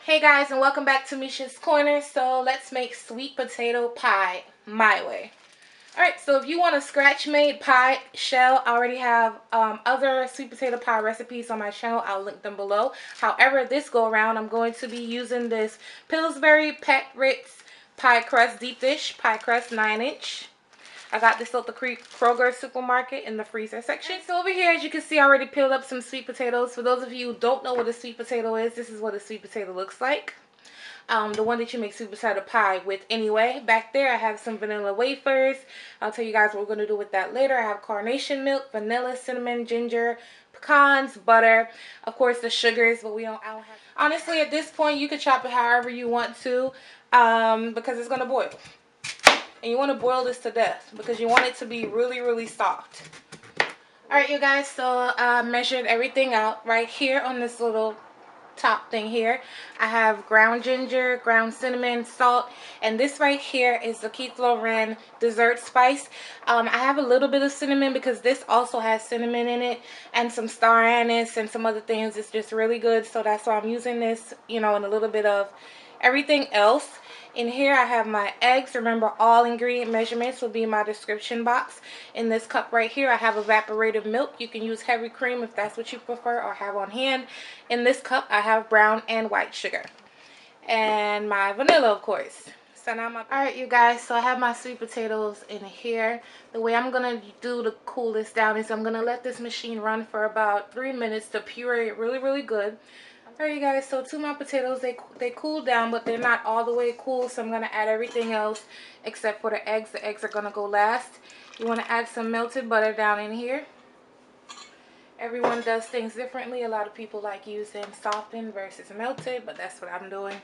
Hey guys, and welcome back to Mesha's Corner. So let's make sweet potato pie my way. Alright, so if you want a scratch made pie shell, I already have other sweet potato pie recipes on my channel. I'll link them below. However, this go around I'm going to be using this Pillsbury Pet Ritz pie crust deep dish pie crust 9-inch. I got this at the Kroger supermarket in the freezer section. So over here, as you can see, I already peeled up some sweet potatoes. For those of you who don't know what a sweet potato is, this is what a sweet potato looks like. The one that you make sweet potato pie with anyway. Back there, I have some vanilla wafers. I'll tell you guys what we're going to do with that later. I have carnation milk, vanilla, cinnamon, ginger, pecans, butter, of course the sugars, but I don't have. Honestly, at this point, you can chop it however you want to, because it's going to boil. And you want to boil this to death because you want it to be really, really soft. Alright, you guys, so I measured everything out right here on this little top thing here. I have ground ginger, ground cinnamon, salt, and this right here is the Keith Loren dessert spice. I have a little bit of cinnamon because this also has cinnamon in it and some star anise and some other things. It's just really good, so that's why I'm using this, you know, and a little bit of everything else. In here I have my eggs. Remember, all ingredient measurements will be in my description box. In this cup right here I have evaporated milk. You can use heavy cream if that's what you prefer or have on hand. In this cup I have brown and white sugar. And my vanilla, of course. So now alright, you guys, so I have my sweet potatoes in here. The way I'm going to do to cool this down is I'm going to let this machine run for about 3 minutes to puree it really, really good. Alright, you guys, so to my potatoes, they cool down, but they're not all the way cool, so I'm going to add everything else except for the eggs. The eggs are going to go last. You want to add some melted butter down in here. Everyone does things differently. A lot of people like using softened versus melted, but that's what I'm doing.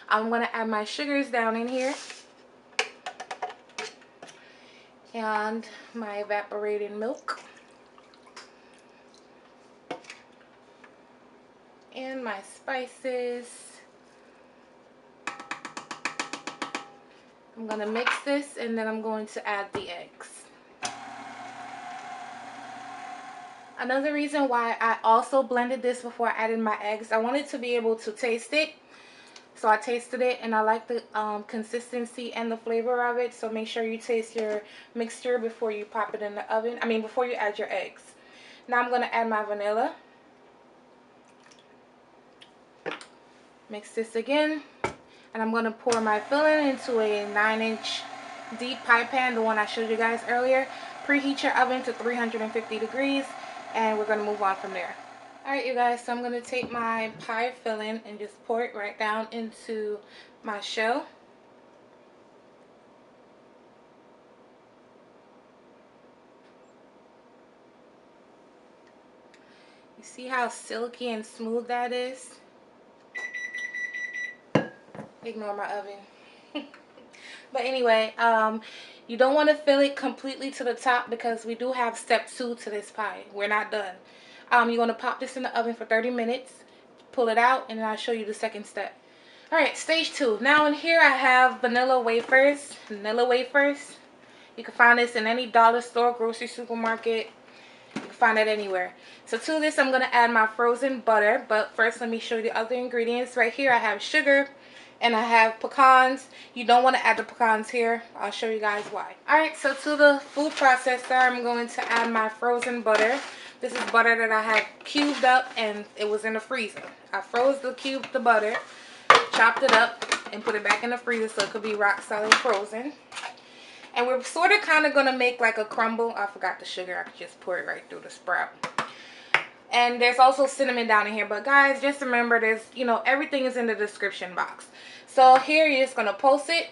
I'm going to add my sugars down in here. And my evaporated milk. And my spices. I'm going to mix this and then I'm going to add the eggs. Another reason why I also blended this before I added my eggs, I wanted to be able to taste it. So I tasted it and I like the consistency and the flavor of it. So make sure you taste your mixture before you pop it in the oven. I mean, before you add your eggs. Now I'm going to add my vanilla. Mix this again. And I'm going to pour my filling into a 9-inch deep pie pan, the one I showed you guys earlier. Preheat your oven to 350 degrees and we're going to move on from there. Alright, you guys, so I'm going to take my pie filling and just pour it right down into my shell. You see how silky and smooth that is? Ignore my oven. But anyway, you don't want to fill it completely to the top because we do have step 2 to this pie. We're not done. You're going to pop this in the oven for 30 minutes. Pull it out and then I'll show you the second step. Alright, stage 2. Now in here I have vanilla wafers. Vanilla wafers. You can find this in any dollar store, grocery, supermarket. You can find it anywhere. So to this I'm going to add my frozen butter. But first let me show you the other ingredients. Right here I have sugar. And I have pecans. You don't want to add the pecans here. I'll show you guys why. Alright, so to the food processor, I'm going to add my frozen butter. This is butter that I had cubed up and it was in the freezer. I froze the butter, chopped it up, and put it back in the freezer so it could be rock solid frozen. And we're sort of kind of going to make like a crumble. I forgot the sugar. I could just pour it right through the sprout. And there's also cinnamon down in here. But guys, just remember there's, you know, everything is in the description box. So here you're just going to pulse it.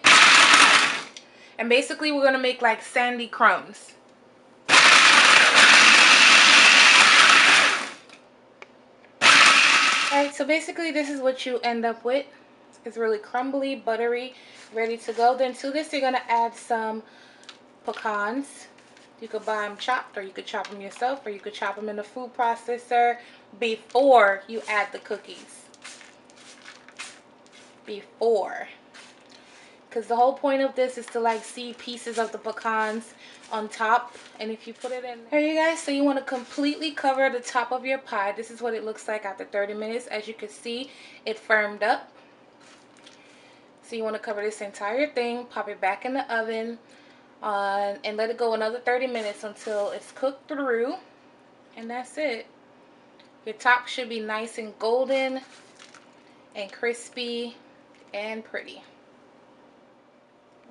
And basically we're going to make like sandy crumbs. Alright, so basically this is what you end up with. It's really crumbly, buttery, ready to go. Then to this you're going to add some pecans. You could buy them chopped or you could chop them yourself or you could chop them in the food processor before you add the cookies. Before. Because the whole point of this is to like see pieces of the pecans on top. And if you put it in there, you guys, so you want to completely cover the top of your pie. This is what it looks like after 30 minutes. As you can see, it firmed up. So you want to cover this entire thing, pop it back in the oven, and let it go another 30 minutes until it's cooked through. And that's it. Your top should be nice and golden and crispy and pretty.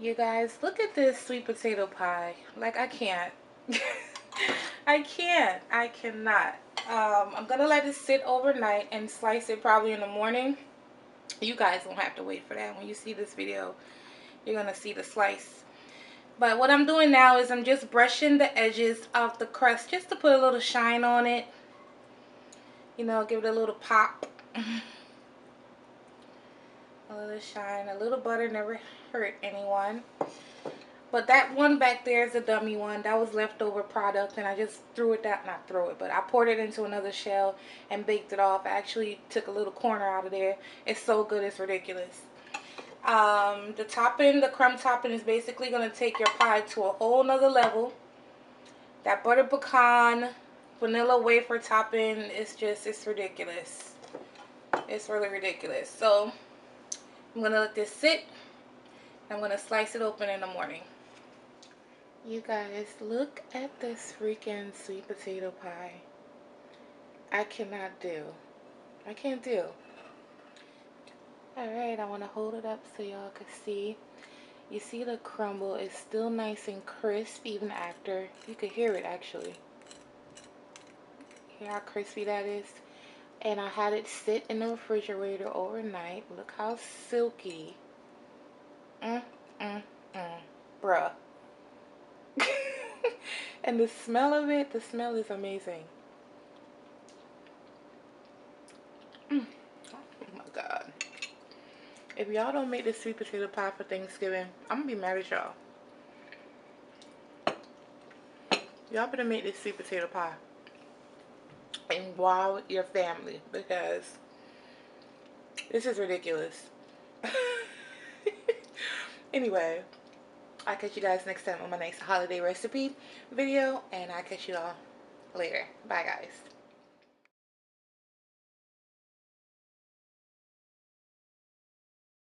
You guys, look at this sweet potato pie. Like, I can't. I cannot. I'm gonna let it sit overnight and slice it probably in the morning. You guys won't have to wait for that. When you see this video, you're gonna see the slice. But what I'm doing now is I'm just brushing the edges of the crust just to put a little shine on it. You know, give it a little pop. A little shine. A little butter never hurt anyone. But that one back there is a dummy one. That was leftover product, and I just threw it that, not throw it, but I poured it into another shell and baked it off. I actually took a little corner out of there. It's so good, it's ridiculous. The topping, the crumb topping, is basically going to take your pie to a whole nother level. That butter pecan vanilla wafer topping is just, it's ridiculous. It's really ridiculous. So I'm going to let this sit. I'm going to slice it open in the morning. You guys, look at this freaking sweet potato pie. I cannot do. I can't do. Alright, I want to hold it up so y'all can see. You see the crumble is still nice and crisp even after. You can hear it actually. Hear how crispy that is? And I had it sit in the refrigerator overnight. Look how silky. Bruh. And the smell of it, the smell is amazing. Oh my God. If y'all don't make this sweet potato pie for Thanksgiving, I'm gonna be mad at y'all. Y'all better make this sweet potato pie and wow your family, because this is ridiculous. Anyway, I'll catch you guys next time on my next holiday recipe video, and I'll catch you all later. Bye, guys.